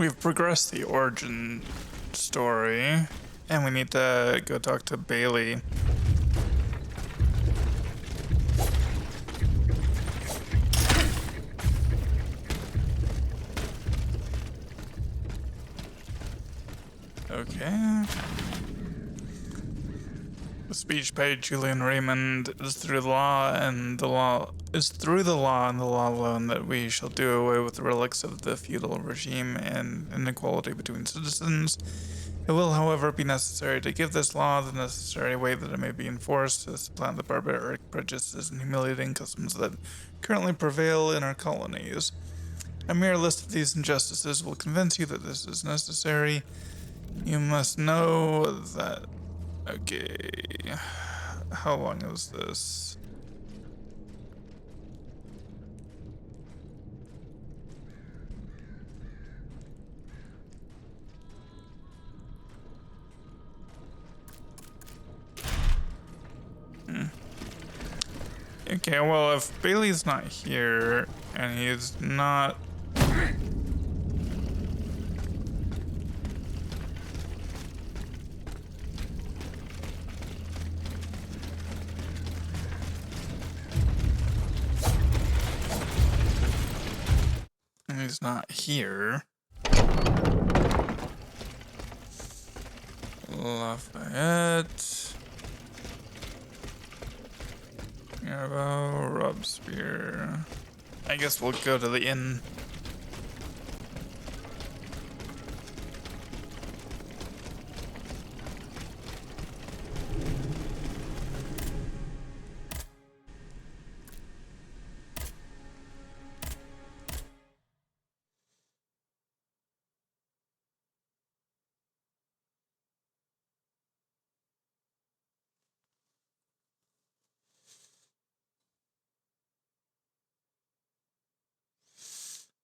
We've progressed the origin story, and we need to go talk to Bailey. Okay. The speech by Julian Raymond is through the law, and the law is through the law and the law alone that we shall do away with the relics of the feudal regime and inequality between citizens. It will, however, be necessary to give this law the necessary way that it may be enforced to supplant the barbaric prejudices and humiliating customs that currently prevail in our colonies. A mere list of these injustices will convince you that this is necessary. You must know that... Okay... How long is this? Okay, well, if Bailey's not here, and he's not... And he's not here. Lafayette... Yarbow, Robespierre. I guess we'll go to the inn.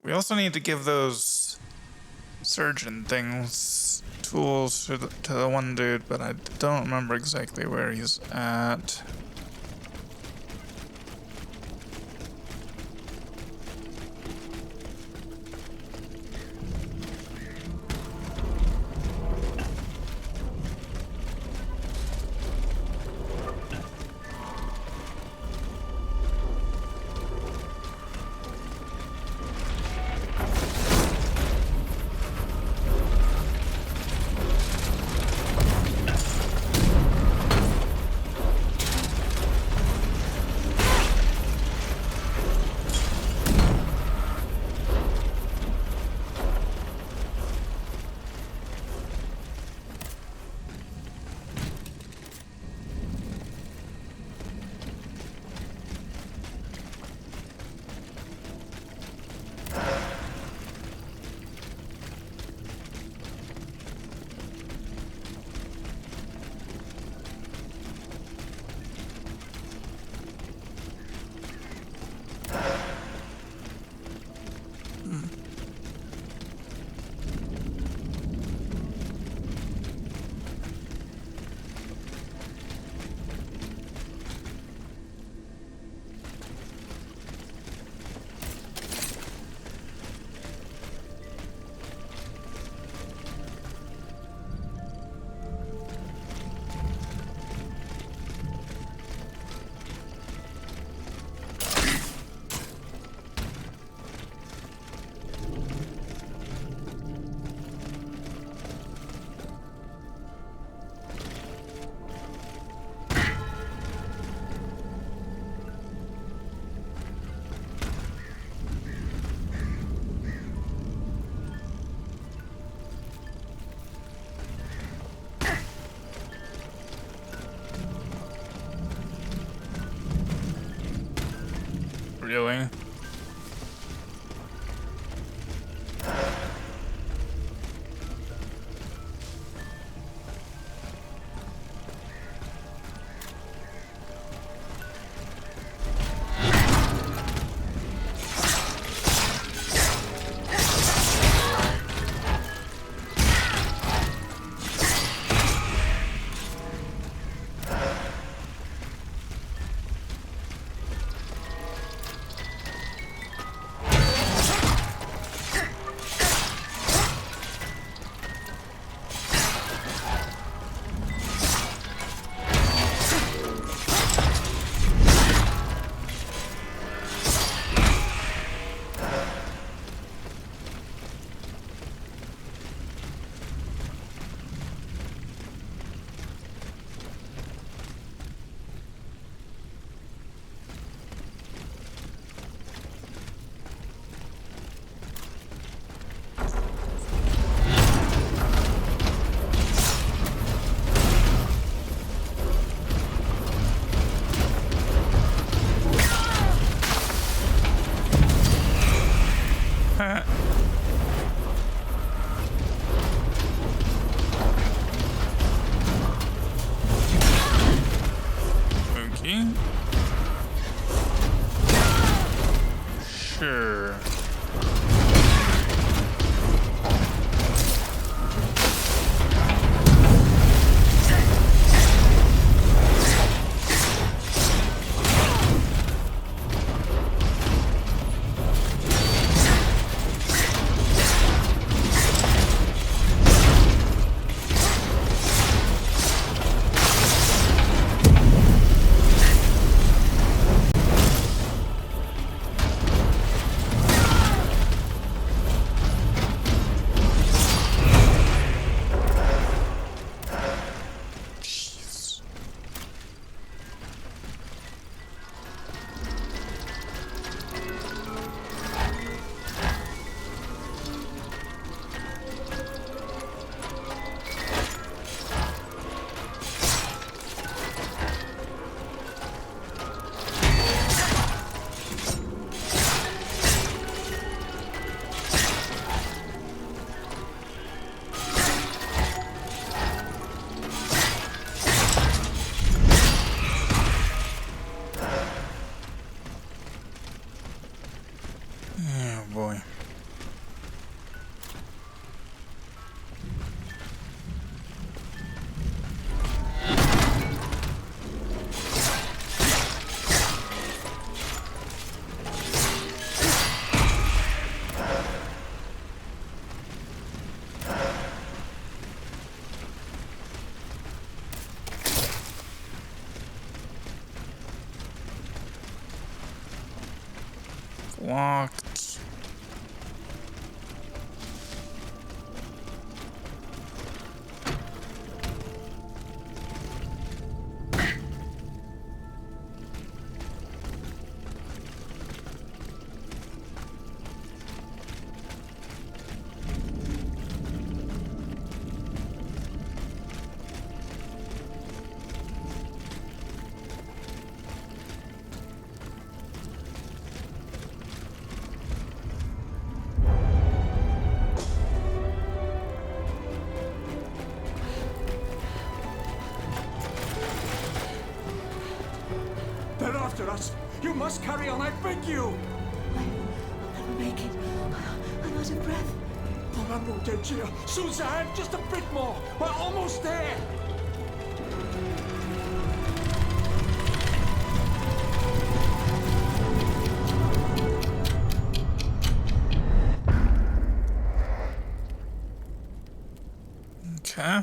We also need to give those surgeon things, tools to the one dude, but I don't remember exactly where he's at. Really? locked. They're after us! You must carry on, I beg you! I'll never make it. I'm out of breath. Remember, Degia. Suzanne, just a bit more! We're almost there! Okay.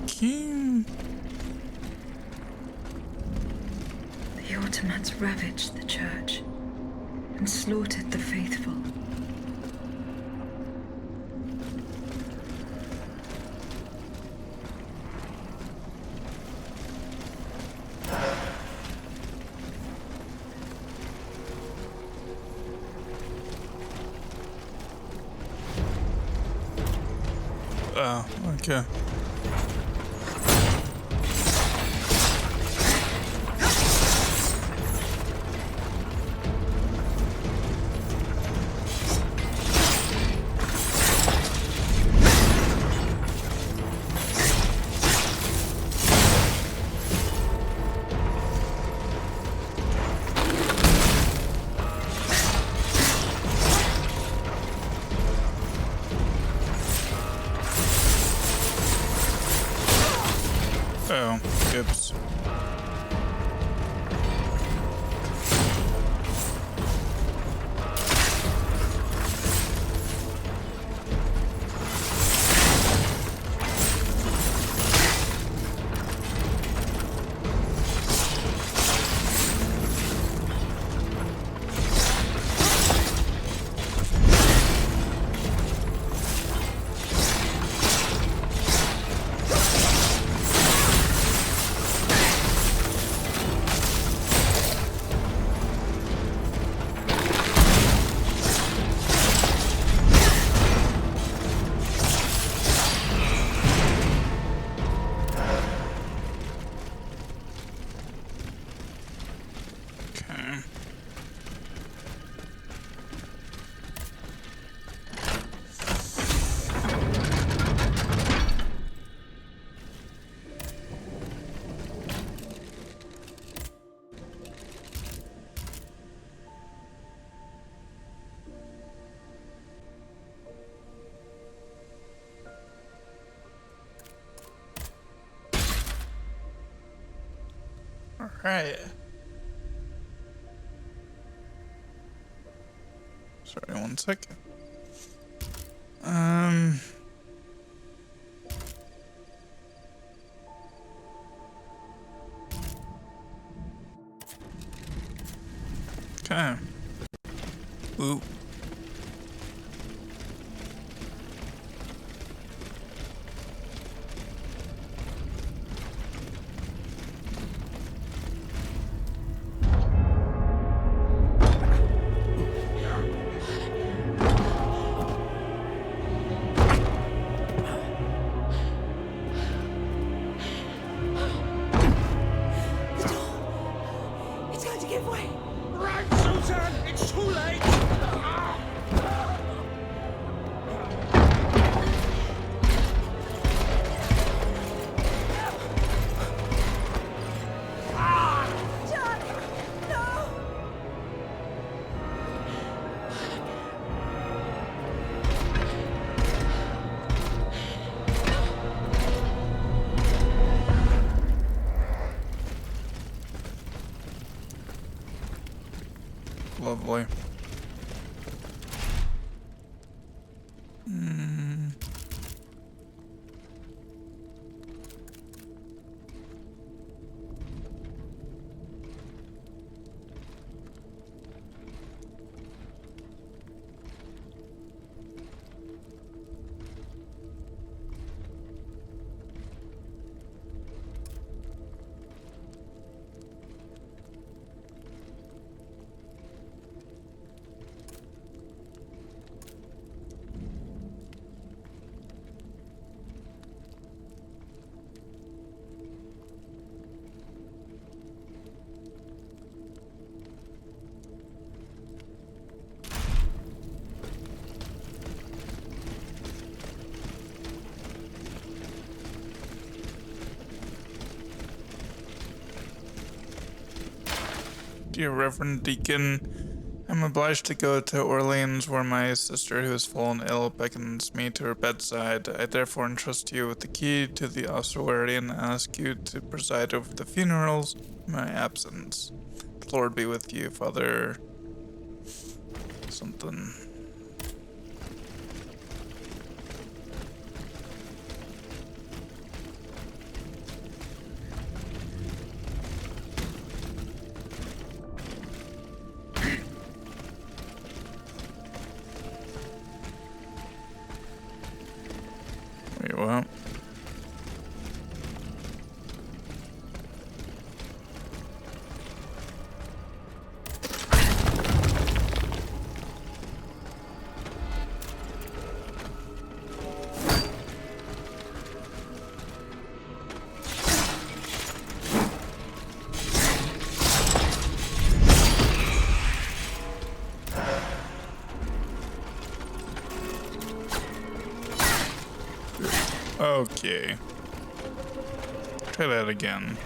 Okay. The Ottomans ravaged the church and slaughtered the faithful. Oh, okay. Oh, oops. Alright. Sorry, one second. Okay. Ooh. It's going to give way. Right, Susan! It's too late! Johnny! No! Lovely. Dear Reverend Deacon, I'm obliged to go to Orleans where my sister who has fallen ill beckons me to her bedside. I therefore entrust you with the key to the ossuary and ask you to preside over the funerals in my absence. The Lord be with you, Father... something. Wait, what? Okay. Try that again.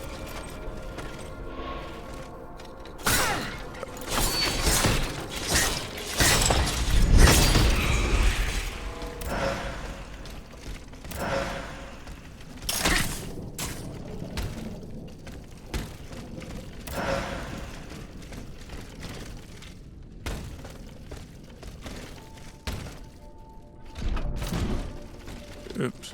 Oops.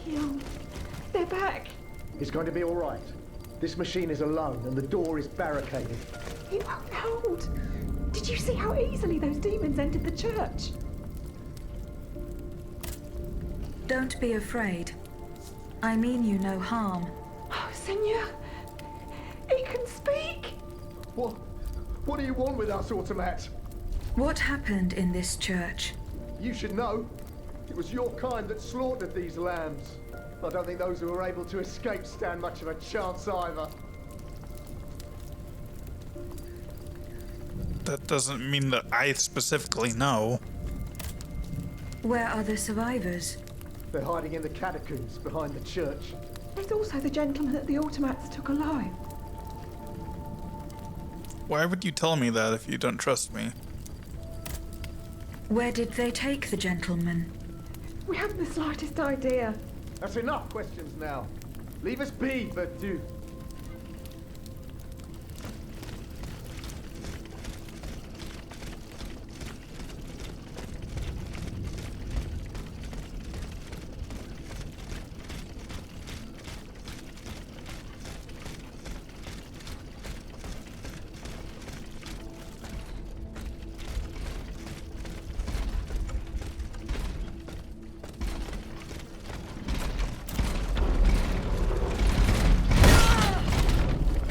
Keon, they're back. It's going to be all right. This machine is alone and the door is barricaded. It won't hold. Did you see how easily those demons entered the church? Don't be afraid. I mean you no harm. Oh, Senor, it can speak. What do you want with us, Automat? What happened in this church? You should know. It was your kind that slaughtered these lambs. I don't think those who were able to escape stand much of a chance either. That doesn't mean that I specifically know. Where are the survivors? They're hiding in the catacombs behind the church. There's also the gentleman that the automats took alive. Why would you tell me that if you don't trust me? Where did they take the gentleman? We haven't the slightest idea. That's enough questions now. Leave us be, Vertu.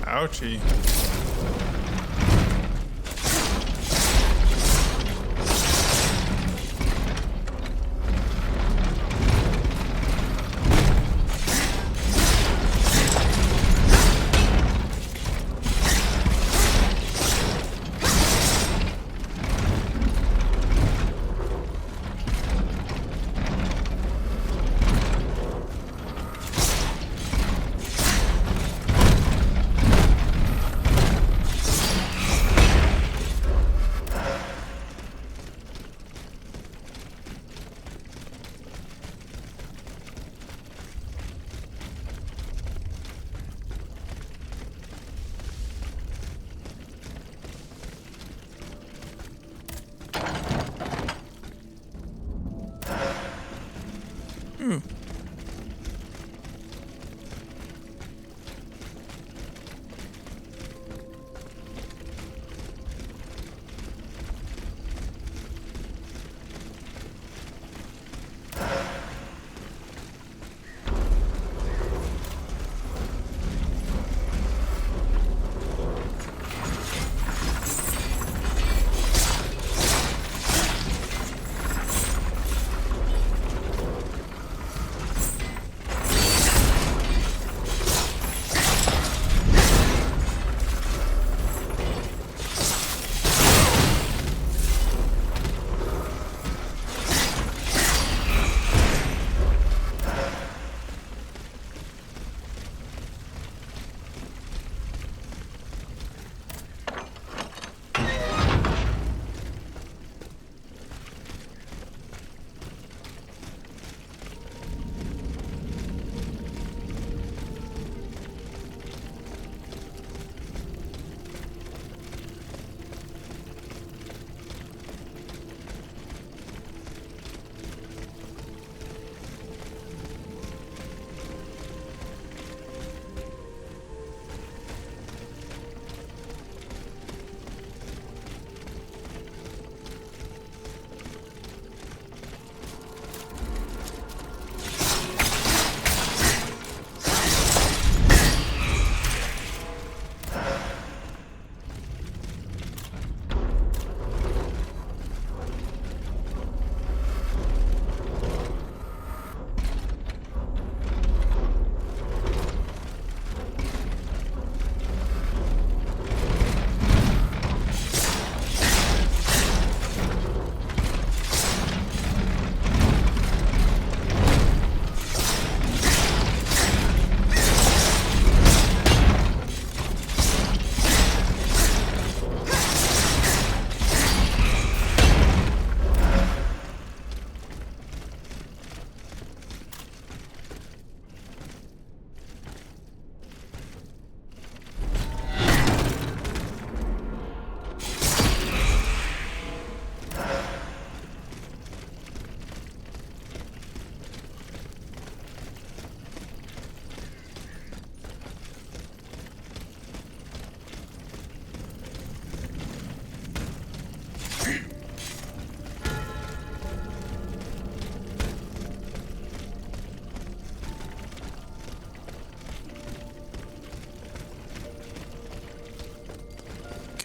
Ouchie. Ooh.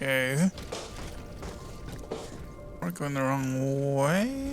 Okay. We're going the wrong way.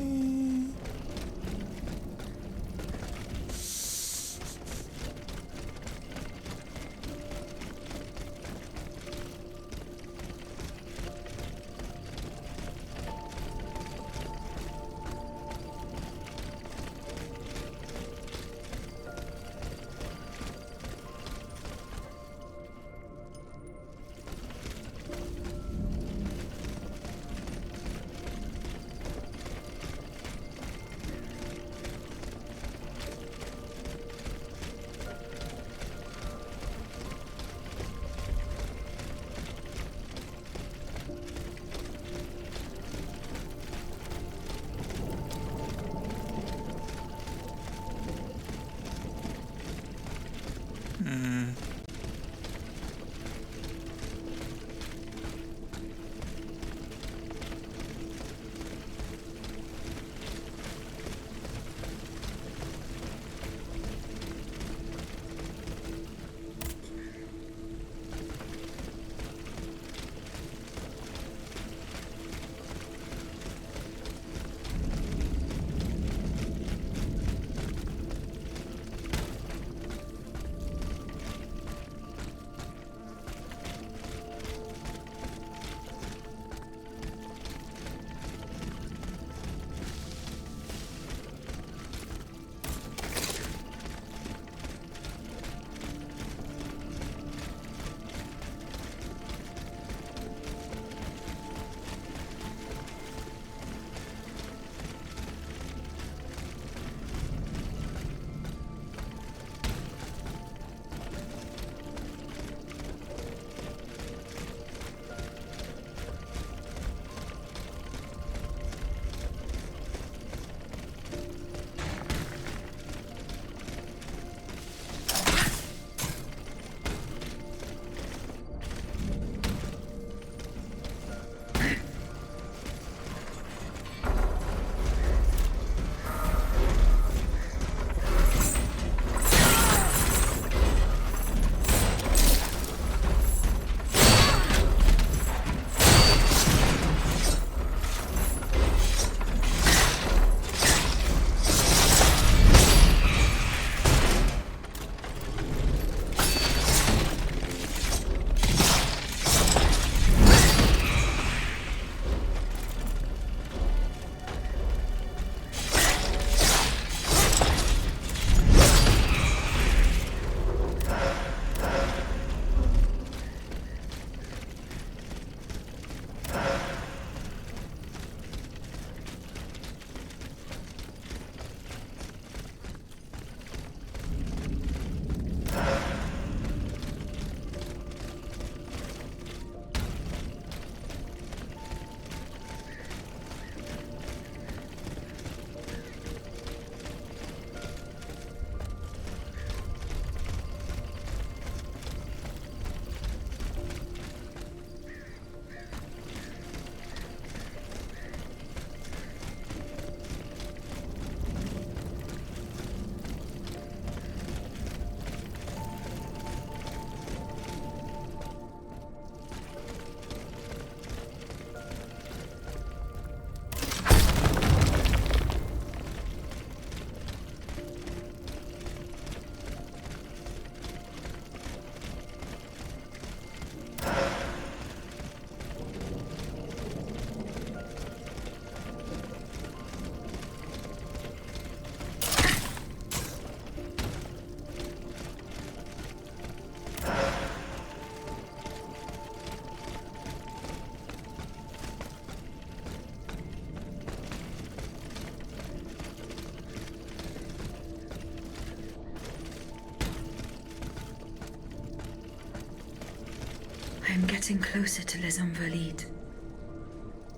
I'm getting closer to Les Invalides.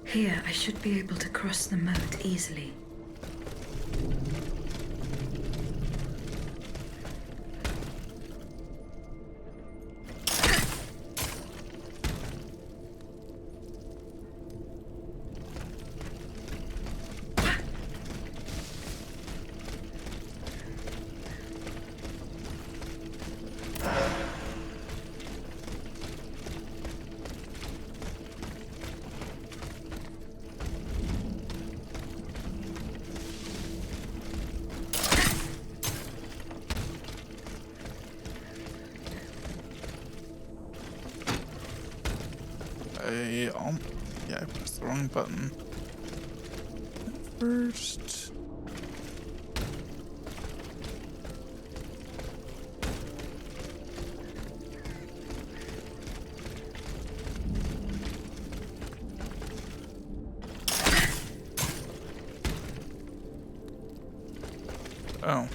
Here, I should be able to cross the moat easily. Yeah, I pressed the wrong button. First. Oh.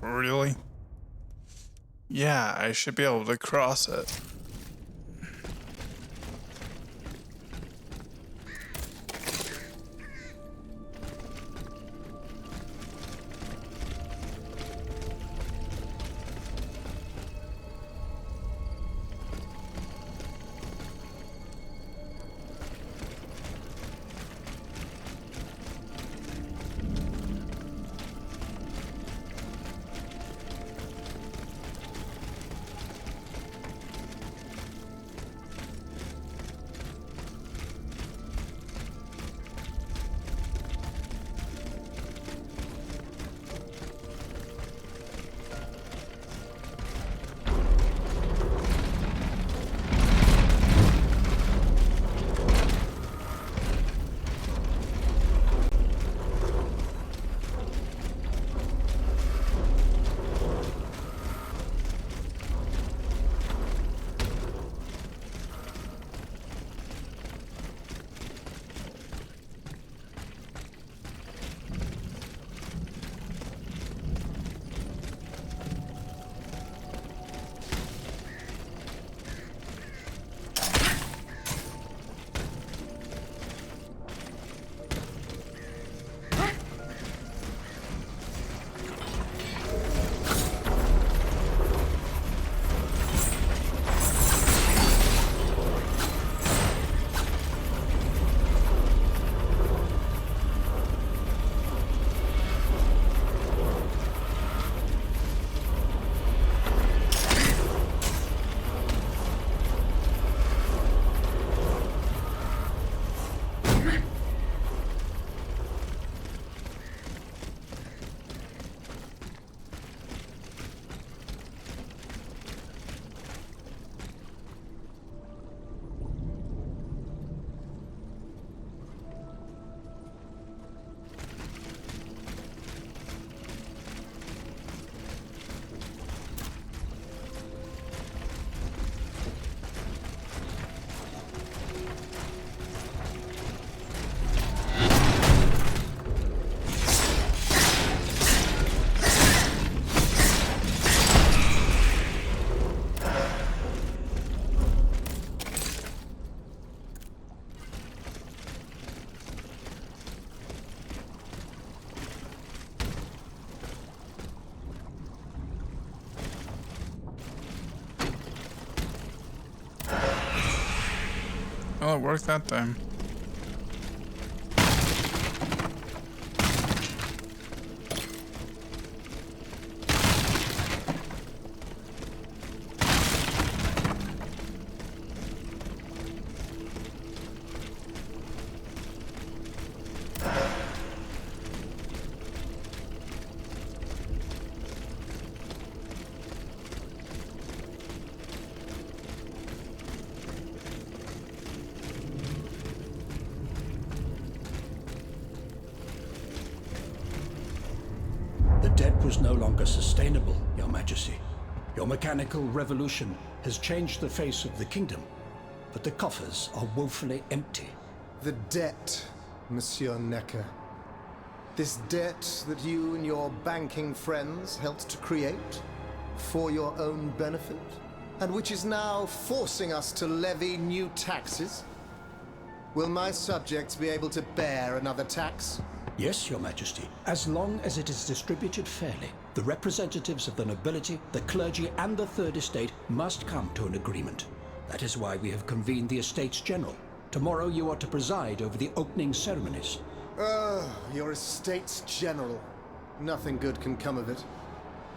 Really? Yeah, I should be able to cross it. it worked that time. The debt was no longer sustainable, Your Majesty. Your mechanical revolution has changed the face of the kingdom, but the coffers are woefully empty. The debt, Monsieur Necker. This debt that you and your banking friends helped to create for your own benefit, and which is now forcing us to levy new taxes. Will my subjects be able to bear another tax? Yes, Your Majesty, as long as it is distributed fairly. The representatives of the nobility, the clergy, and the Third Estate must come to an agreement. That is why we have convened the Estates General. Tomorrow you are to preside over the opening ceremonies. Your Estates General. Nothing good can come of it.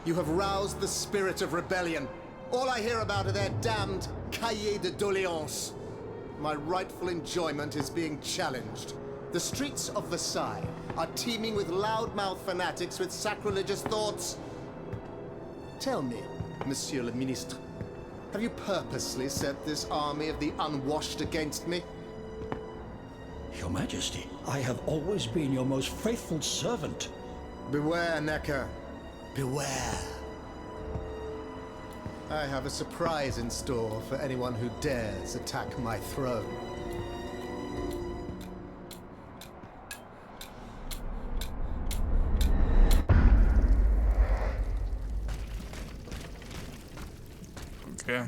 You have roused the spirit of rebellion. All I hear about are their damned cahiers de doléances. My rightful enjoyment is being challenged. The streets of Versailles are teeming with loudmouth fanatics with sacrilegious thoughts. Tell me, Monsieur le Ministre, have you purposely set this army of the unwashed against me? Your Majesty, I have always been your most faithful servant. Beware, Necker. Beware. I have a surprise in store for anyone who dares attack my throne. Okay.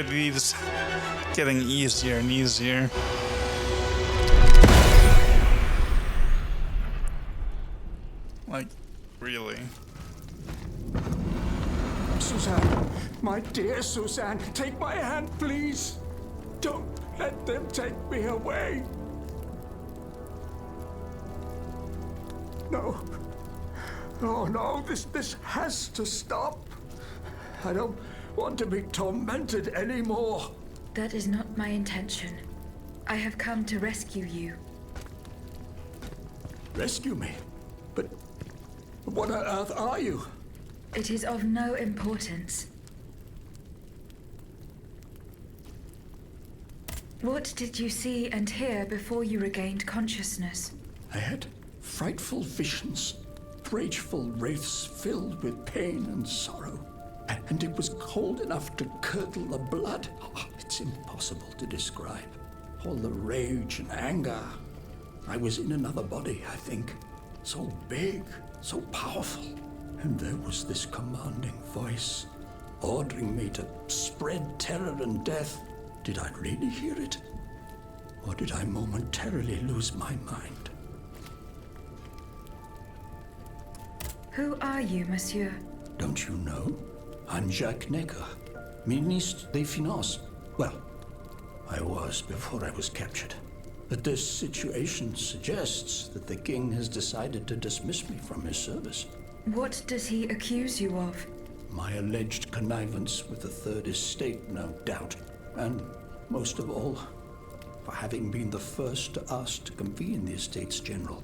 are these getting easier and easier? Like, really? Suzanne, my dear Suzanne, take my hand, please. Don't let them take me away. No. Oh no, this has to stop. I don't want to be tormented anymore. That is not my intention. I have come to rescue you. Rescue me? But what on earth are you? It is of no importance. What did you see and hear before you regained consciousness? I had frightful visions, rageful wraiths filled with pain and sorrow. And it was cold enough to curdle the blood. Oh, it's impossible to describe. All the rage and anger. I was in another body, I think. So big, so powerful. And there was this commanding voice, ordering me to spread terror and death. Did I really hear it? Or did I momentarily lose my mind? Who are you, monsieur? Don't you know? I'm Jacques Necker, Ministre des Finances. Well, I was before I was captured. But this situation suggests that the king has decided to dismiss me from his service. What does he accuse you of? My alleged connivance with the Third Estate, no doubt. And most of all, for having been the first to ask to convene the Estates General.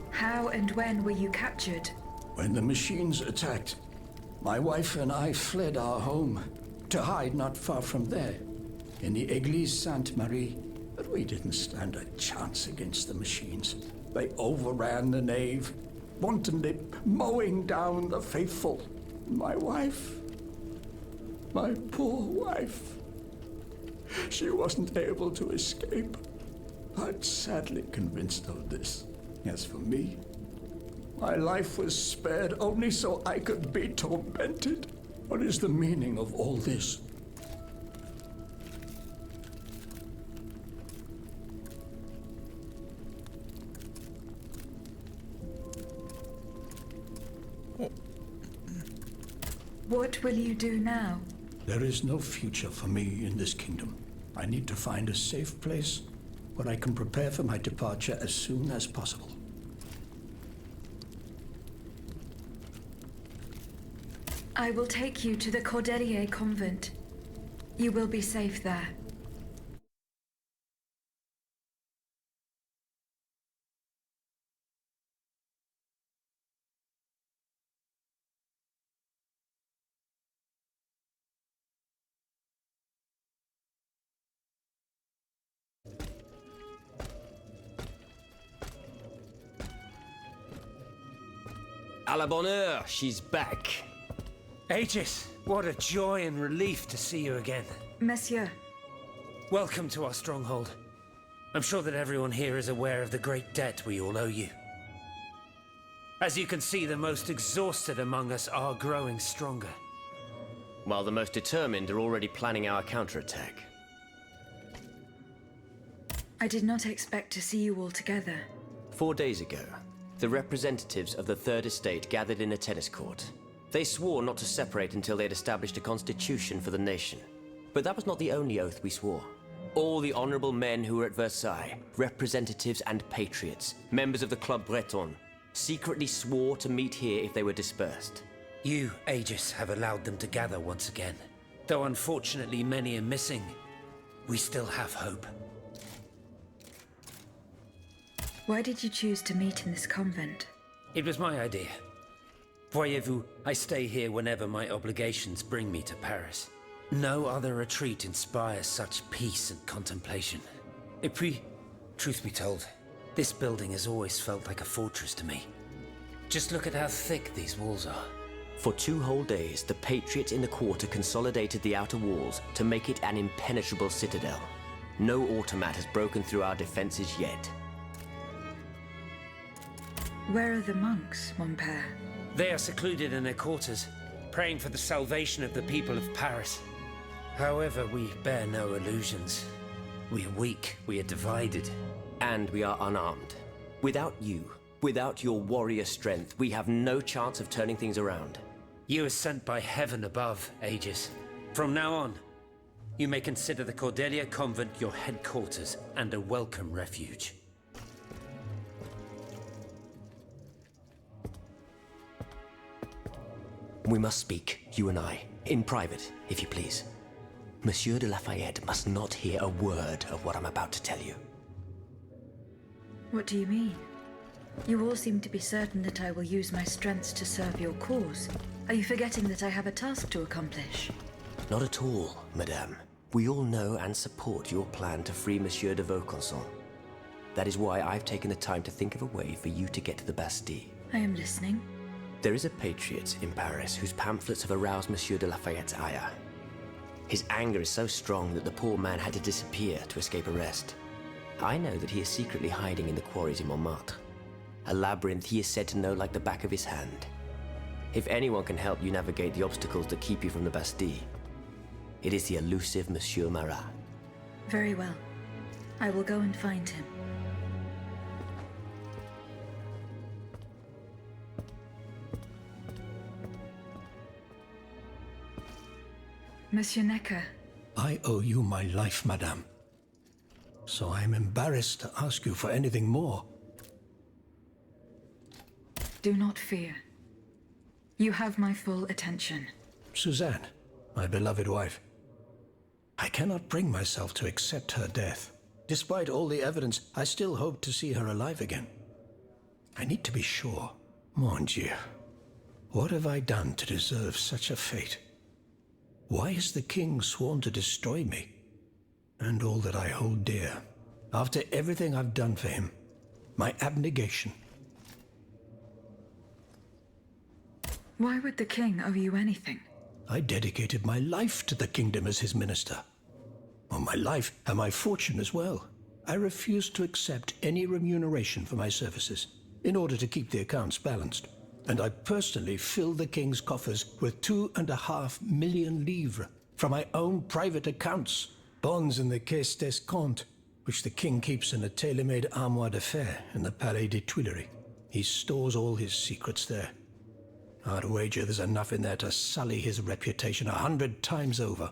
How and when were you captured? When the machines attacked, my wife and I fled our home to hide not far from there, in the Église Sainte-Marie. But we didn't stand a chance against the machines. They overran the nave, wantonly mowing down the faithful. My wife, my poor wife, she wasn't able to escape. I'm sadly convinced of this. As for me, my life was spared only so I could be tormented. What is the meaning of all this? What will you do now? There is no future for me in this kingdom. I need to find a safe place where I can prepare for my departure as soon as possible. I will take you to the Cordelier convent. You will be safe there. À la bonne heure, she's back. Aegis, what a joy and relief to see you again. Monsieur, Welcome to our stronghold. I'm sure that everyone here is aware of the great debt we all owe you. As you can see, the most exhausted among us are growing stronger. While the most determined are already planning our counterattack. I did not expect to see you all together. 4 days ago, the representatives of the Third Estate gathered in a tennis court. They swore not to separate until they had established a constitution for the nation. But that was not the only oath we swore. All the honorable men who were at Versailles, representatives and patriots, members of the Club Breton, secretly swore to meet here if they were dispersed. You, Aegis, have allowed them to gather once again. Though unfortunately many are missing, we still have hope. Why did you choose to meet in this convent? It was my idea. Voyez-vous, I stay here whenever my obligations bring me to Paris. No other retreat inspires such peace and contemplation. Et puis, truth be told, this building has always felt like a fortress to me. Just look at how thick these walls are. For 2 whole days, the patriots in the quarter consolidated the outer walls to make it an impenetrable citadel. No automat has broken through our defenses yet. Where are the monks, mon père? They are secluded in their quarters. praying for the salvation of the people of Paris. However, we bear no illusions. We are weak, we are divided. And we are unarmed. Without you, without your warrior strength, we have no chance of turning things around. You are sent by heaven above, Aegis. From now on, you may consider the Cordelia Convent your headquarters and a welcome refuge. We must speak, you and I, in private, if you please. Monsieur de Lafayette must not hear a word of what I'm about to tell you. What do you mean? You all seem to be certain that I will use my strengths to serve your cause. Are you forgetting that I have a task to accomplish? Not at all, madame. We all know and support your plan to free Monsieur de Vaucanson. That is why I've taken the time to think of a way for you to get to the Bastille. I am listening. There is a patriot in Paris whose pamphlets have aroused Monsieur de Lafayette's ire. His anger is so strong that the poor man had to disappear to escape arrest. I know that he is secretly hiding in the quarries in Montmartre. A labyrinth he is said to know like the back of his hand. If anyone can help you navigate the obstacles that keep you from the Bastille, it is the elusive Monsieur Marat. Very well. I will go and find him. Monsieur Necker. I owe you my life, madame. So I am embarrassed to ask you for anything more. Do not fear. You have my full attention. Suzanne, my beloved wife. I cannot bring myself to accept her death. Despite all the evidence, I still hope to see her alive again. I need to be sure. Mon Dieu. What have I done to deserve such a fate? Why has the king sworn to destroy me? And all that I hold dear. After everything I've done for him. My abnegation. Why would the king owe you anything? I dedicated my life to the kingdom as his minister. Well, my life and my fortune as well. I refused to accept any remuneration for my services in order to keep the accounts balanced. And I personally filled the king's coffers with 2.5 million livres from my own private accounts, bonds in the Caisse d'Escompte, which the king keeps in a tailor-made armoire de fer in the Palais des Tuileries. He stores all his secrets there. I'd wager there's enough in there to sully his reputation 100 times over.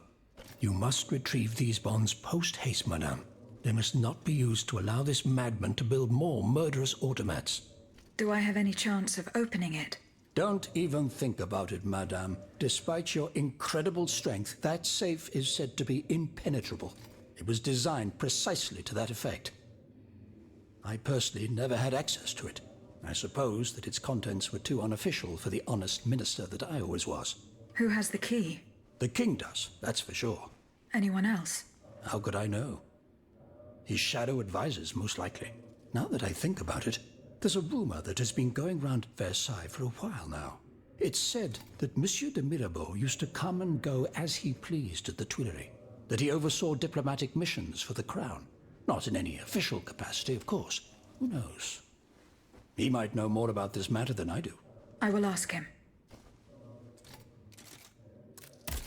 You must retrieve these bonds post-haste, madame. They must not be used to allow this madman to build more murderous automats. Do I have any chance of opening it? Don't even think about it, madame. Despite your incredible strength, that safe is said to be impenetrable. It was designed precisely to that effect. I personally never had access to it. I suppose that its contents were too unofficial for the honest minister that I always was. Who has the key? The king does, that's for sure. Anyone else? How could I know? His shadow advisors, most likely. Now that I think about it, there's a rumor that has been going round Versailles for a while now. It's said that Monsieur de Mirabeau used to come and go as he pleased at the Tuileries, that he oversaw diplomatic missions for the crown. Not in any official capacity, of course. Who knows? He might know more about this matter than I do. I will ask him.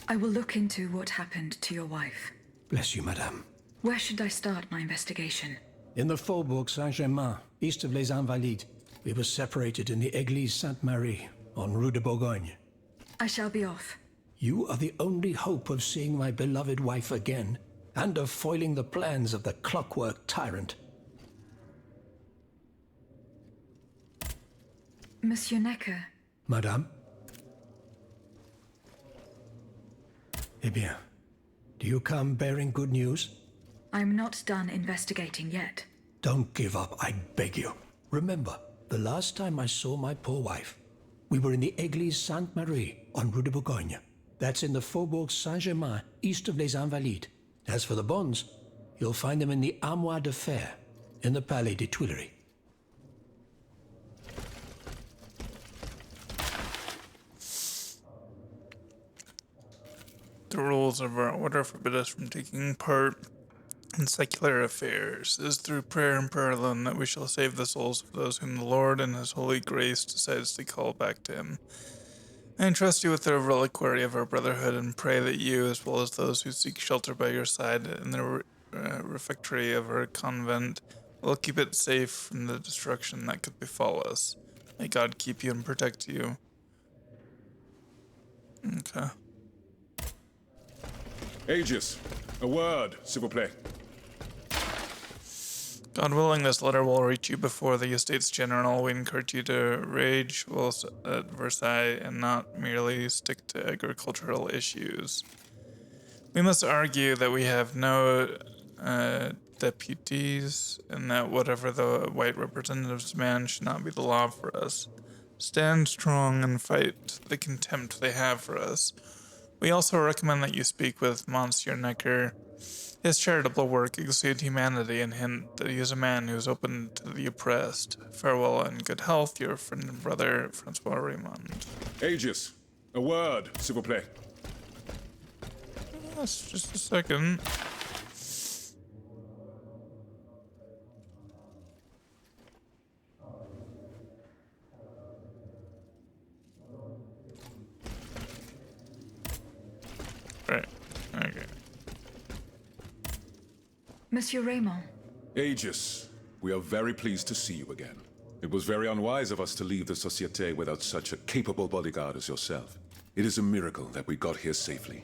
I will look into what happened to your wife. Bless you, madame. Where should I start my investigation? In the Faubourg Saint-Germain, east of Les Invalides. We were separated in the Église Sainte-Marie, on Rue de Bourgogne. I shall be off. You are the only hope of seeing my beloved wife again, and of foiling the plans of the clockwork tyrant. Monsieur Necker. Madame? Eh bien, do you come bearing good news? I'm not done investigating yet. Don't give up, I beg you. Remember, the last time I saw my poor wife, we were in the Église Sainte-Marie on Rue de Bourgogne. That's in the Faubourg Saint-Germain, east of Les Invalides. As for the bonds, you'll find them in the Armoire de Fer, in the Palais des Tuileries. The rules of our order forbid us from taking part in secular affairs. It is through prayer and prayer alone that we shall save the souls of those whom the Lord in His holy grace decides to call back to Him. I entrust you with the reliquary of our brotherhood and pray that you, as well as those who seek shelter by your side in the refectory of our convent, will keep it safe from the destruction that could befall us. May God keep you and protect you. Okay. Aegis, a word, s'il vous plaît. God willing, this letter will reach you before the Estates General. We encourage you to rage whilst at Versailles and not merely stick to agricultural issues. We must argue that we have no deputies and that whatever the white representatives demand should not be the law for us. Stand strong and fight the contempt they have for us. We also recommend that you speak with Monsieur Necker. His charitable work exudes humanity and hint that he is a man who is open to the oppressed. Farewell and good health, your friend and brother, Francois Raymond. Aegis, a word, s'il vous plaît. Yes, just a second. Right, okay. Monsieur Raymond. Aegis, we are very pleased to see you again. It was very unwise of us to leave the Société without such a capable bodyguard as yourself. It is a miracle that we got here safely.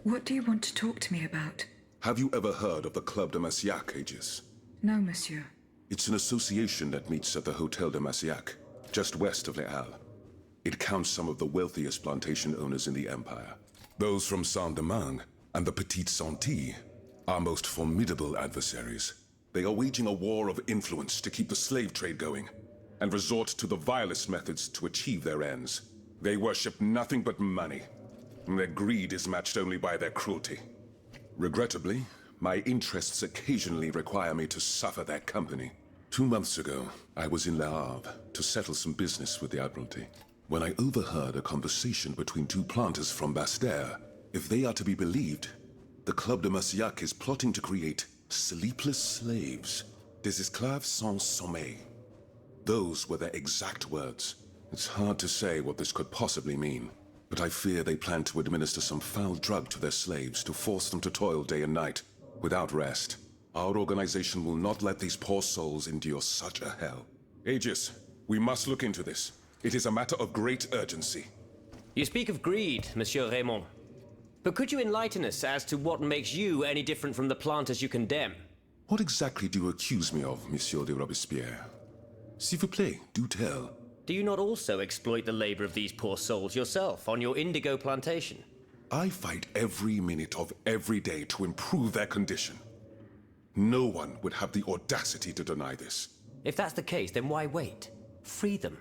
What do you want to talk to me about? Have you ever heard of the Club de Massiac, Aegis? No, monsieur. It's an association that meets at the Hotel de Massiac, just west of Les Halles. It counts some of the wealthiest plantation owners in the Empire. Those from Saint-Domingue and the Petite Santilles, our most formidable adversaries. They are waging a war of influence to keep the slave trade going, and resort to the vilest methods to achieve their ends. They worship nothing but money, and their greed is matched only by their cruelty. Regrettably, my interests occasionally require me to suffer their company. 2 months ago, I was in Le Havre to settle some business with the Admiralty, when I overheard a conversation between 2 planters from Bastère. If they are to be believed, the Club de Massiac is plotting to create sleepless slaves, des esclaves sans sommeil. Those were their exact words. It's hard to say what this could possibly mean, but I fear they plan to administer some foul drug to their slaves to force them to toil day and night, without rest. Our organization will not let these poor souls endure such a hell. Aegis, we must look into this. It is a matter of great urgency. You speak of greed, Monsieur Raymond. But could you enlighten us as to what makes you any different from the planters you condemn? What exactly do you accuse me of, Monsieur de Robespierre? S'il vous plaît, do tell. Do you not also exploit the labor of these poor souls yourself on your indigo plantation? I fight every minute of every day to improve their condition. No one would have the audacity to deny this. If that's the case, then why wait? Free them.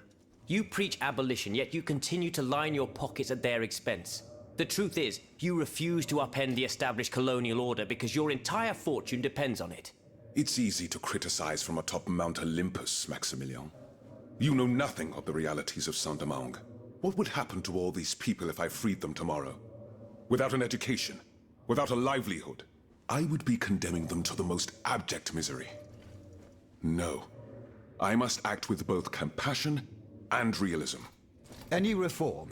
You preach abolition, yet you continue to line your pockets at their expense. The truth is, you refuse to upend the established colonial order because your entire fortune depends on it. It's easy to criticize from atop Mount Olympus, Maximilian. You know nothing of the realities of Saint-Domingue. What would happen to all these people if I freed them tomorrow? Without an education, without a livelihood, I would be condemning them to the most abject misery. No. I must act with both compassion and realism. Any reform,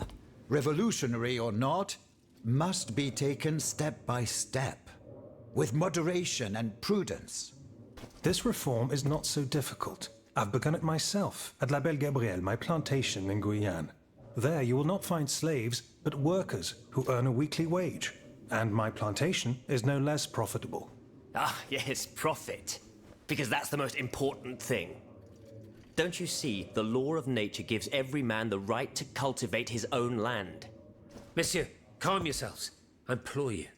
revolutionary or not, must be taken step by step, with moderation and prudence. This reform is not so difficult. I've begun it myself at La Belle Gabrielle, my plantation in Guyane. There you will not find slaves, but workers who earn a weekly wage. And my plantation is no less profitable. Ah, yes, profit. Because that's the most important thing. Don't you see, the law of nature gives every man the right to cultivate his own land? Monsieur, calm yourselves. I implore you.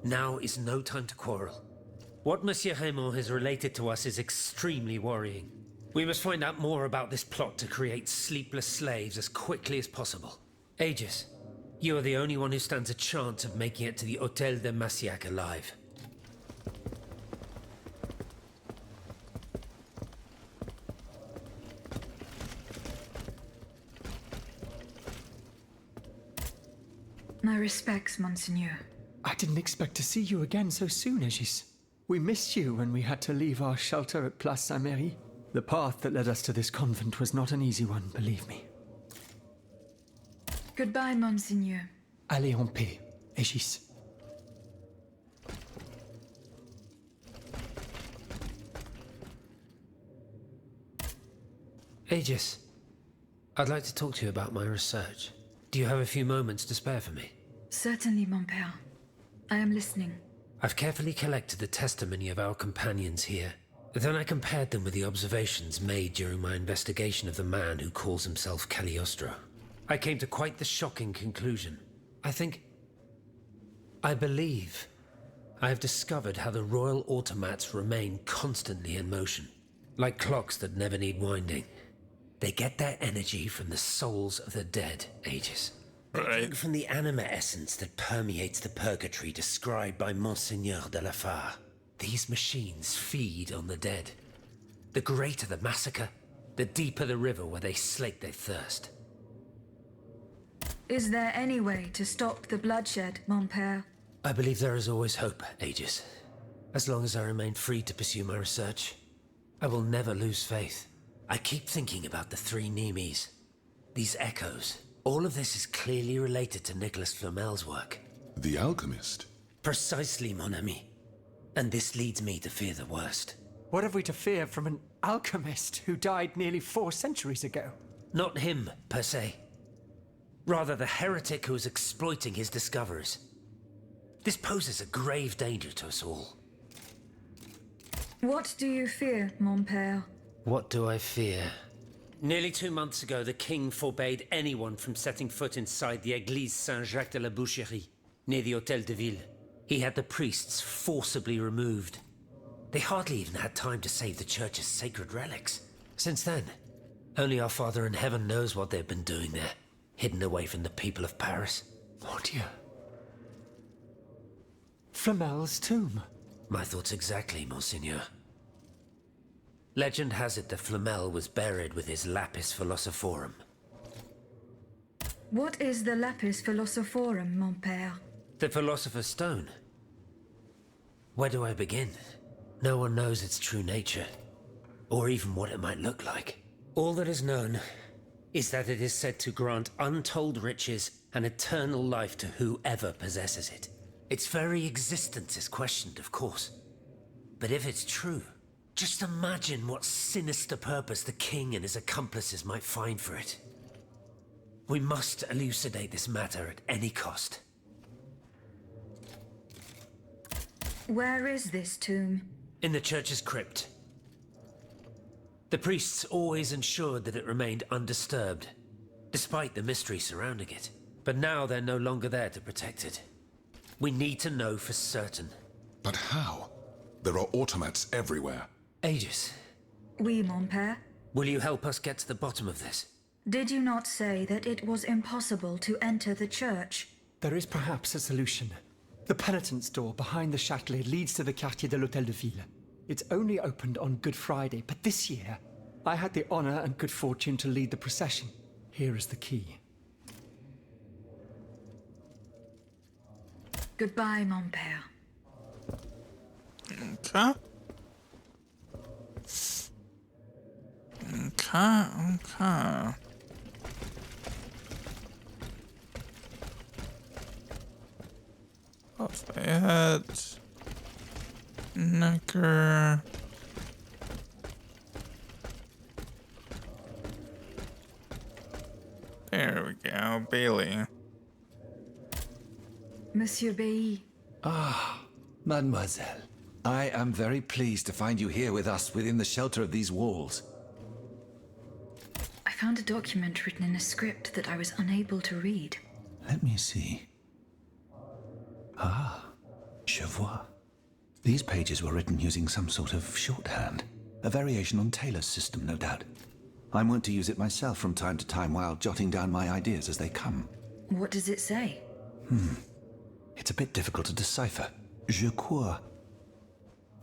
Now is no time to quarrel. What Monsieur Raymond has related to us is extremely worrying. We must find out more about this plot to create sleepless slaves as quickly as possible. Aegis, you are the only one who stands a chance of making it to the Hôtel de Massiac alive. My respects, Monseigneur. I didn't expect to see you again so soon, Aegis. We missed you when we had to leave our shelter at Place Saint-Merry. The path that led us to this convent was not an easy one, believe me. Goodbye, Monseigneur. Allez en paix, Aegis. Aegis, I'd like to talk to you about my research. Do you have a few moments to spare for me? Certainly, mon père. I am listening. I've carefully collected the testimony of our companions here. Then I compared them with the observations made during my investigation of the man who calls himself Cagliostro. I came to quite the shocking conclusion. I believe I have discovered how the royal automats remain constantly in motion, like clocks that never need winding. They get their energy from the souls of the dead, Aegis. They drink from the anima essence that permeates the purgatory described by Monseigneur de la Fare. These machines feed on the dead. The greater the massacre, the deeper the river where they slake their thirst. Is there any way to stop the bloodshed, mon père? I believe there is always hope, Aegis. As long as I remain free to pursue my research, I will never lose faith. I keep thinking about the three Nemes. These echoes. All of this is clearly related to Nicholas Flamel's work. The alchemist? Precisely, mon ami. And this leads me to fear the worst. What have we to fear from an alchemist who died nearly 4 centuries ago? Not him, per se. Rather, the heretic who is exploiting his discoveries. This poses a grave danger to us all. What do you fear, mon père? What do I fear? Nearly 2 months ago, the king forbade anyone from setting foot inside the Église Saint-Jacques de la Boucherie, near the Hôtel de Ville. He had the priests forcibly removed. They hardly even had time to save the church's sacred relics. Since then, only our Father in Heaven knows what they've been doing there, hidden away from the people of Paris. Mon Dieu. Flamel's tomb. My thoughts exactly, Monseigneur. Legend has it that Flamel was buried with his lapis philosophorum. What is the lapis philosophorum, mon père? The Philosopher's Stone. Where do I begin? No one knows its true nature, or even what it might look like. All that is known is that it is said to grant untold riches and eternal life to whoever possesses it. Its very existence is questioned, of course. But if it's true, just imagine what sinister purpose the king and his accomplices might find for it. We must elucidate this matter at any cost. Where is this tomb? In the church's crypt. The priests always ensured that it remained undisturbed, despite the mystery surrounding it. But now they're no longer there to protect it. We need to know for certain. But how? There are automats everywhere. Aegis. Oui, mon père. Will you help us get to the bottom of this? Did you not say that it was impossible to enter the church? There is perhaps a solution. The penitent's door behind the Châtelet leads to the Quartier de l'Hôtel de Ville. It's only opened on Good Friday, but this year, I had the honor and good fortune to lead the procession. Here is the key. Goodbye, mon père. Okay. Okay. Lafayette. Necker. There we go, Bailey. Monsieur Bailly. Ah, mademoiselle. I am very pleased to find you here with us within the shelter of these walls. I found a document written in a script that I was unable to read. Let me see. Ah, je vois. These pages were written using some sort of shorthand. A variation on Taylor's system, no doubt. I'm wont to use it myself from time to time while jotting down my ideas as they come. What does it say? It's a bit difficult to decipher. Je crois.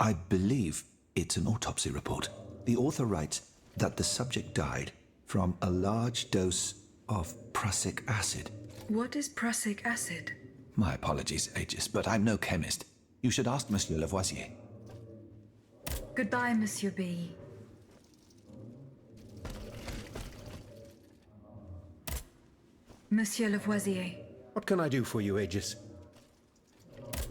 I believe it's an autopsy report. The author writes that the subject died from a large dose of prussic acid. What is prussic acid? My apologies, Aegis, but I'm no chemist. You should ask Monsieur Lavoisier. Goodbye, Monsieur Bailly. Monsieur Lavoisier, What can I do for you, Aegis?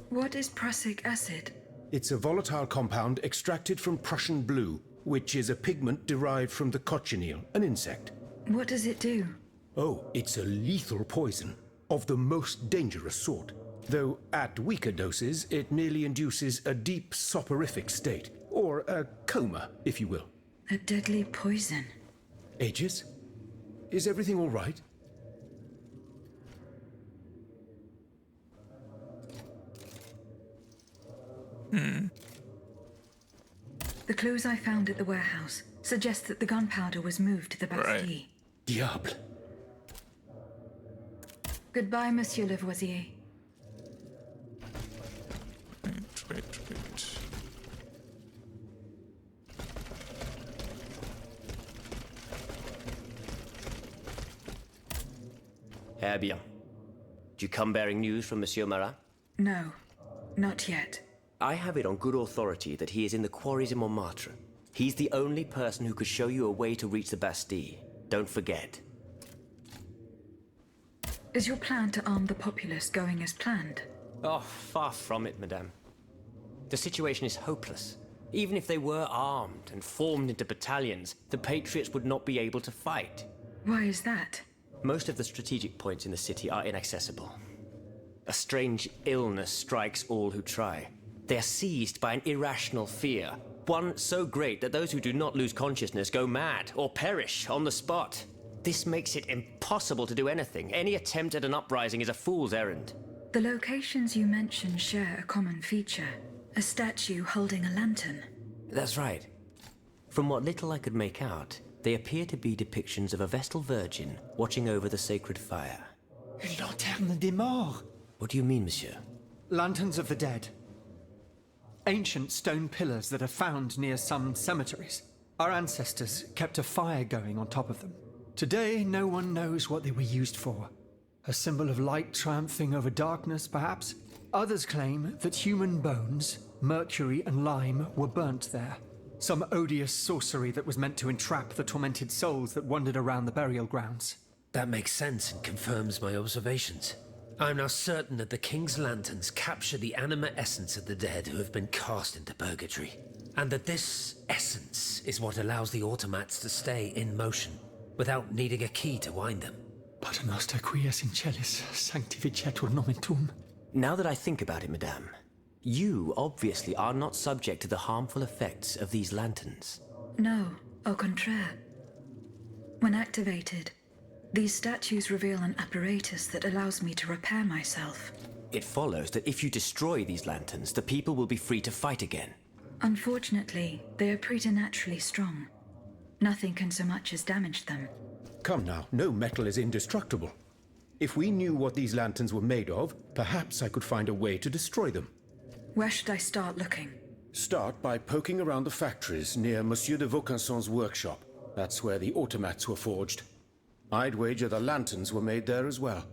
what is prussic acid? It's a volatile compound extracted from Prussian blue, which is a pigment derived from the cochineal, an insect. What does it do? Oh, it's a lethal poison, of the most dangerous sort. Though at weaker doses, it merely induces a deep soporific state, or a coma, if you will. A deadly poison. Aegis? Is everything all right? The clues I found at the warehouse suggest that the gunpowder was moved to the Bastille. Diable. Goodbye, Monsieur Lavoisier. Wait. Eh bien. Do you come bearing news from Monsieur Marat? No, not yet. I have it on good authority that he is in the quarries in Montmartre. He's the only person who could show you a way to reach the Bastille. Don't forget. Is your plan to arm the populace going as planned? Oh, far from it, madame. The situation is hopeless. Even if they were armed and formed into battalions, the Patriots would not be able to fight. Why is that? Most of the strategic points in the city are inaccessible. A strange illness strikes all who try. They are seized by an irrational fear, one so great that those who do not lose consciousness go mad or perish on the spot. This makes it impossible to do anything. Any attempt at an uprising is a fool's errand. The locations you mentioned share a common feature. A statue holding a lantern. That's right. From what little I could make out, they appear to be depictions of a Vestal Virgin watching over the sacred fire. Une lanterne des morts. What do you mean, monsieur? Lanterns of the dead. Ancient stone pillars that are found near some cemeteries. Our ancestors kept a fire going on top of them. Today, no one knows what they were used for. A symbol of light triumphing over darkness, perhaps? Others claim that human bones, mercury and lime, were burnt there. Some odious sorcery that was meant to entrap the tormented souls that wandered around the burial grounds. That makes sense and confirms my observations. I am now certain that the King's lanterns capture the anima essence of the dead who have been cast into purgatory, and that this essence is what allows the automats to stay in motion, without needing a key to wind them. Pater noster qui es in celis, sanctificetur nomen tuum. Now that I think about it, madame, you obviously are not subject to the harmful effects of these lanterns. No, au contraire. When activated, these statues reveal an apparatus that allows me to repair myself. It follows that if you destroy these lanterns, the people will be free to fight again. Unfortunately, they are preternaturally strong. Nothing can so much as damage them. Come now, no metal is indestructible. If we knew what these lanterns were made of, perhaps I could find a way to destroy them. Where should I start looking? Start by poking around the factories near Monsieur de Vaucanson's workshop. That's where the automats were forged. I'd wager the lanterns were made there as well.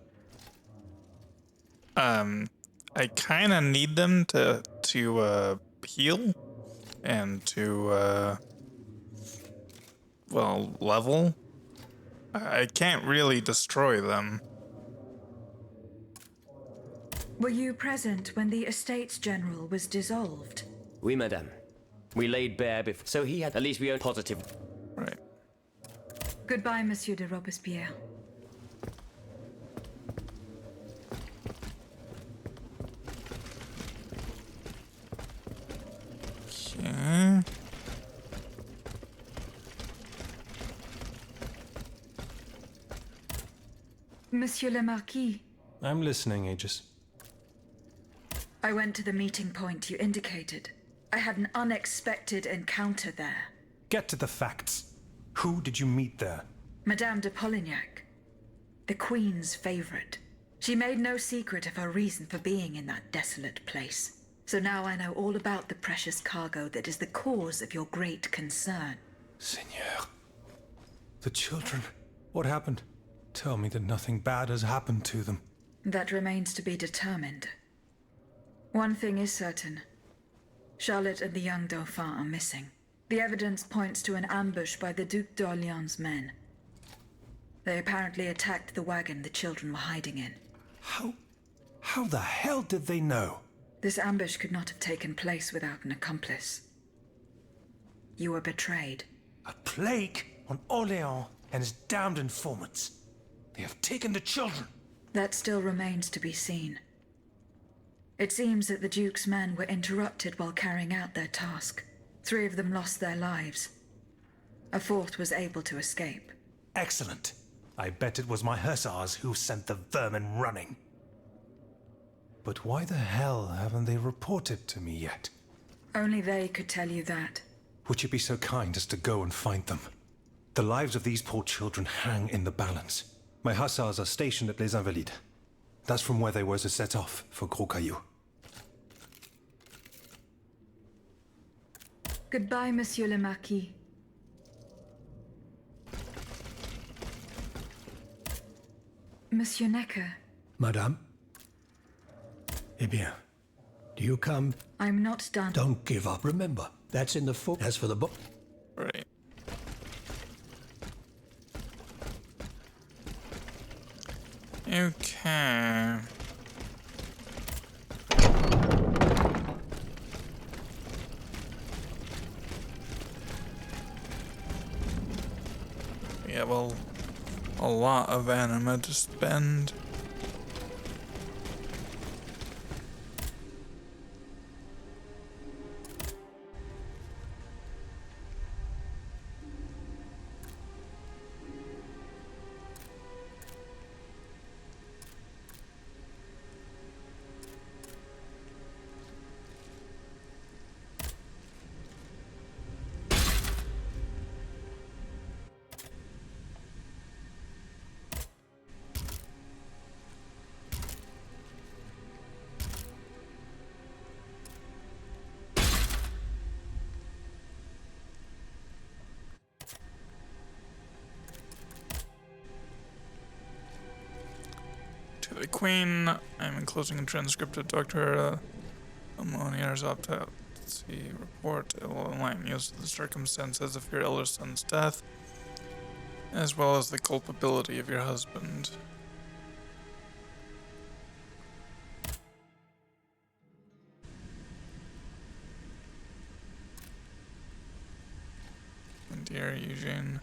I kind of need them to heal and to level. I can't really destroy them. Were you present when the Estates General was dissolved? Oui, madame. We laid bare before, so he had, at least we own positive. Right. Goodbye, Monsieur de Robespierre. Okay. Monsieur le Marquis. I'm listening, Aegis. I went to the meeting point you indicated. I had an unexpected encounter there. Get to the facts. Who did you meet there? Madame de Polignac, the Queen's favorite. She made no secret of her reason for being in that desolate place. So now I know all about the precious cargo that is the cause of your great concern. Seigneur. The children. What happened? Tell me that nothing bad has happened to them. That remains to be determined. One thing is certain. Charlotte and the young Dauphin are missing. The evidence points to an ambush by the Duc d'Orléans' men. They apparently attacked the wagon the children were hiding in. How the hell did they know? This ambush could not have taken place without an accomplice. You were betrayed. A plague on Orléans and his damned informants. They have taken the children. That still remains to be seen. It seems that the Duke's men were interrupted while carrying out their task. 3 of them lost their lives. A 4th was able to escape. Excellent. I bet it was my hussars who sent the vermin running. But why the hell haven't they reported to me yet? Only they could tell you that. Would you be so kind as to go and find them? The lives of these poor children hang in the balance. My hussars are stationed at Les Invalides. That's from where they were to set off for Gros Caillou. Goodbye, Monsieur le Marquis. Monsieur Necker. Madame? Eh bien, do you come? I'm not done. Don't give up. Remember, that's in the foot. As for the book... Right. Okay. We have a lot of anima to spend. To the Queen, I'm enclosing a transcript of Dr. Amonier's autopsy report. It will enlighten you as to the circumstances of your elder son's death, as well as the culpability of your husband. Dear Eugene.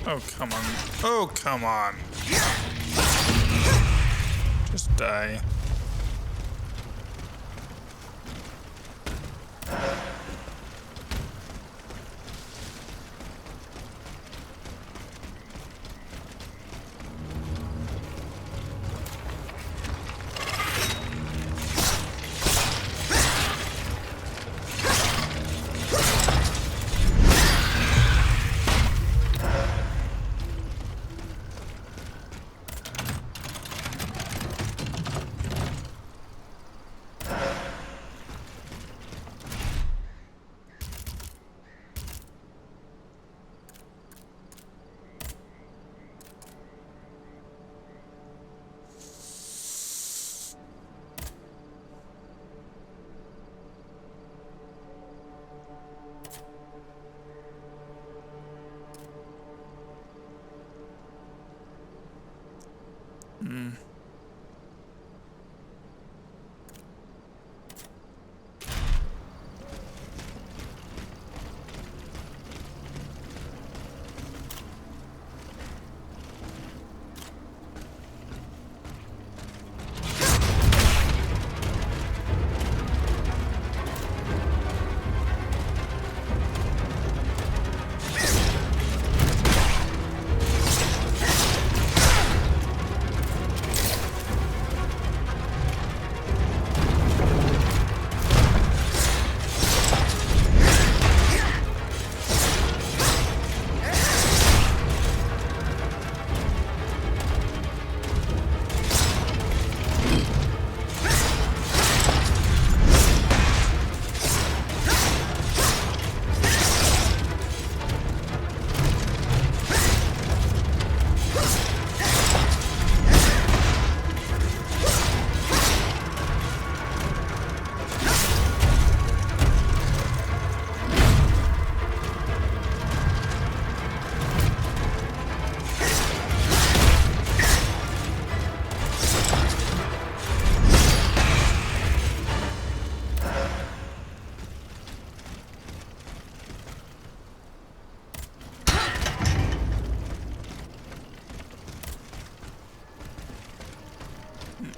Oh, come on. Oh, come on. Just die.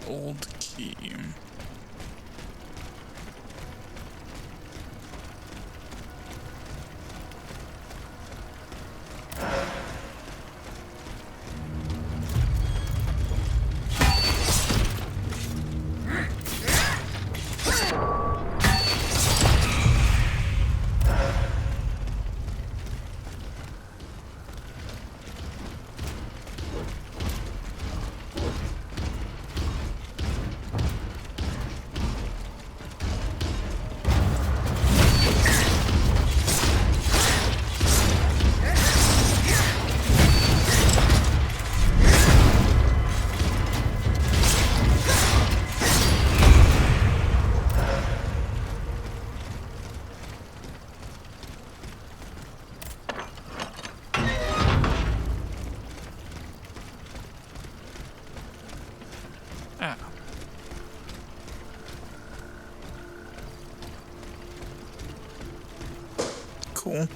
Old key. Cool.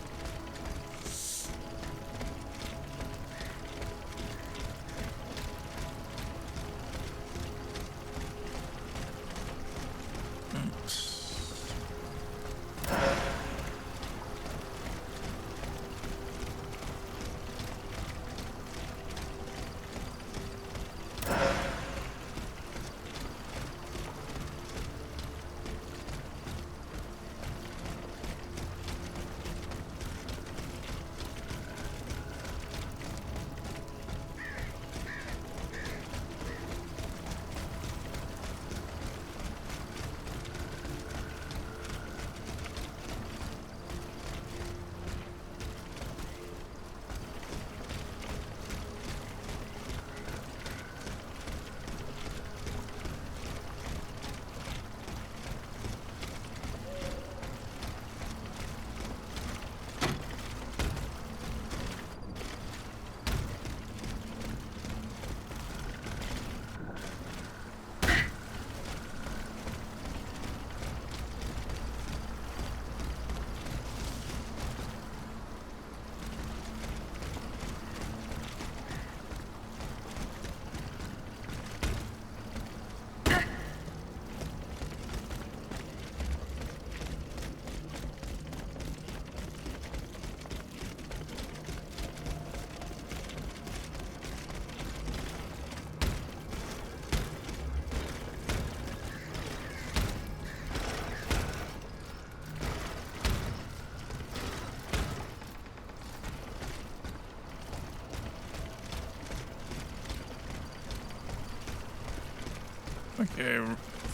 Okay,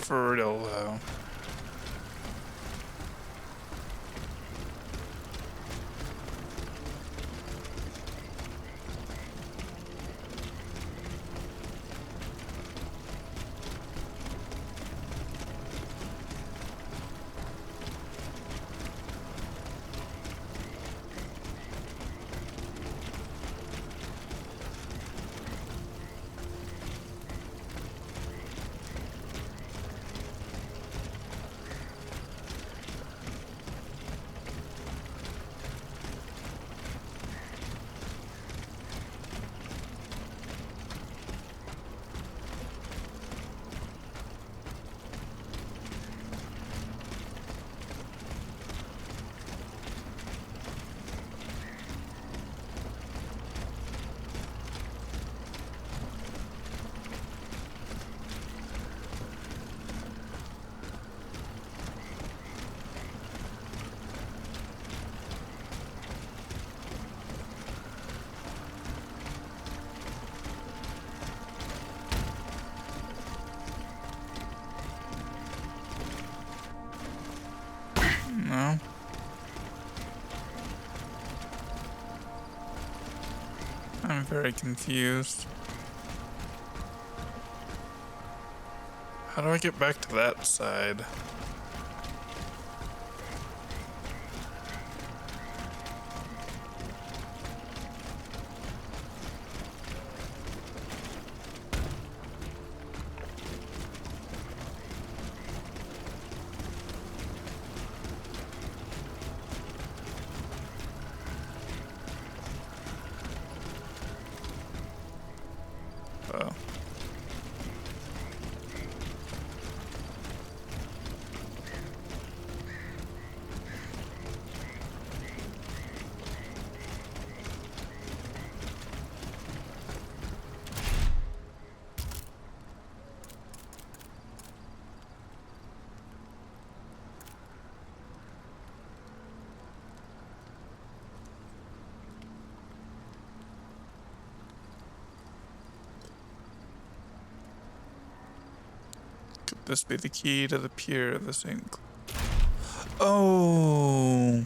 for real though. No. I'm very confused. How do I get back to that side? Oh. Could this be the key to the pier of the St. Oh.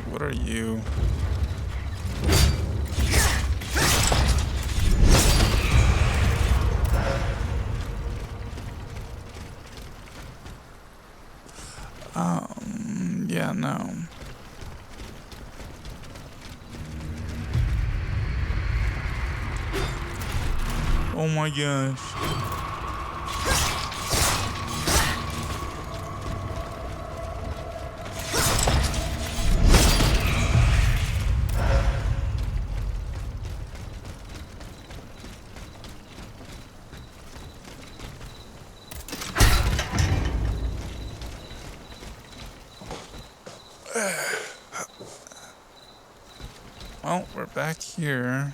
What are you? Yeah, no. Oh my gosh. Well, we're back here.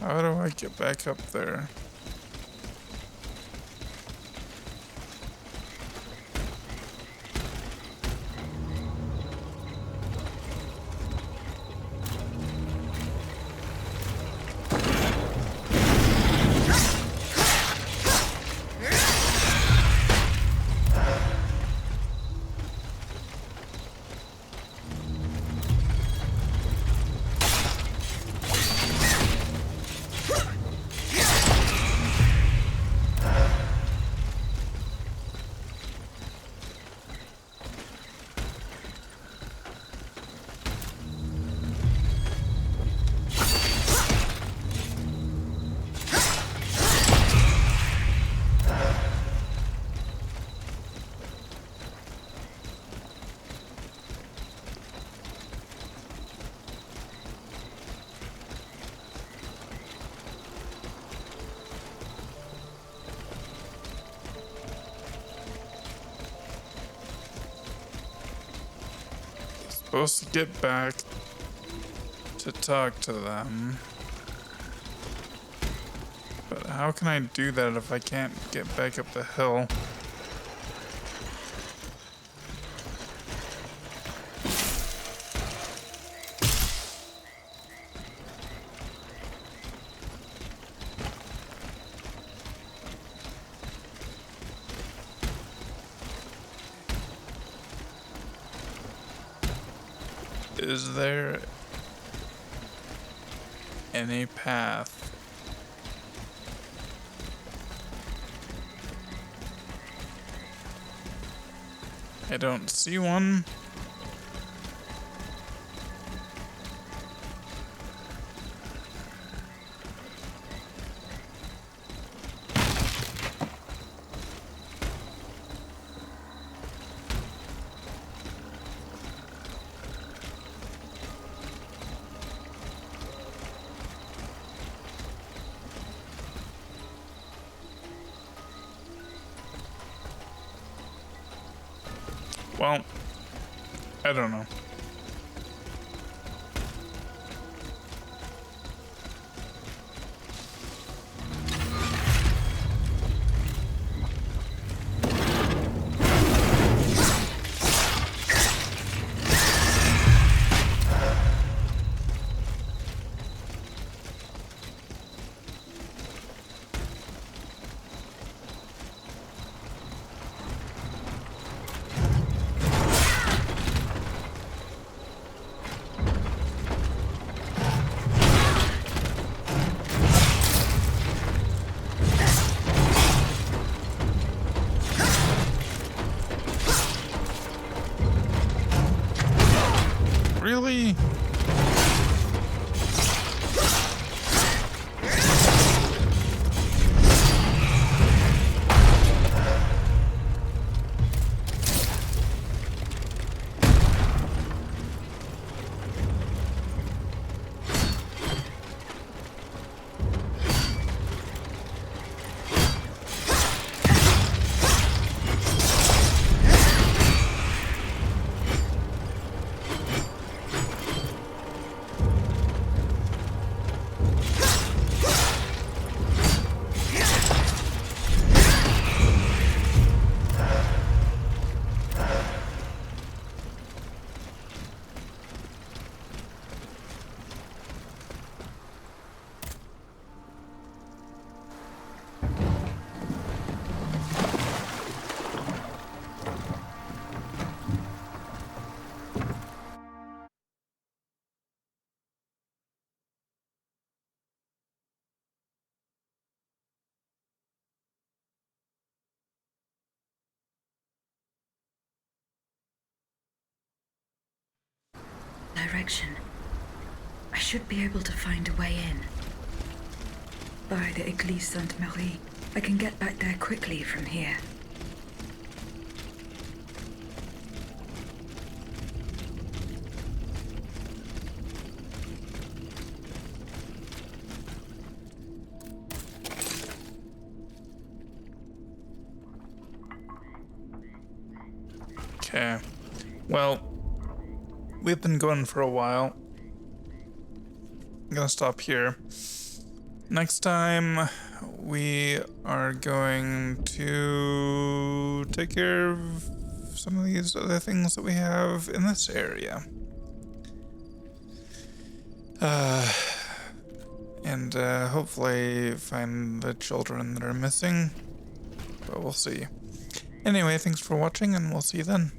How do I get back up there? Supposed to get back to talk to them. But how can I do that if I can't get back up the hill? Is there any path? I don't see one. Well, I don't know. Really? Direction. I should be able to find a way in. By the Église Sainte-Marie. I can get back there quickly from here. Okay. Well, we've been going for a while. I'm gonna stop here. Next time, we are going to take care of some of these other things that we have in this area. And hopefully find the children that are missing, but we'll see. Anyway, thanks for watching, and we'll see you then.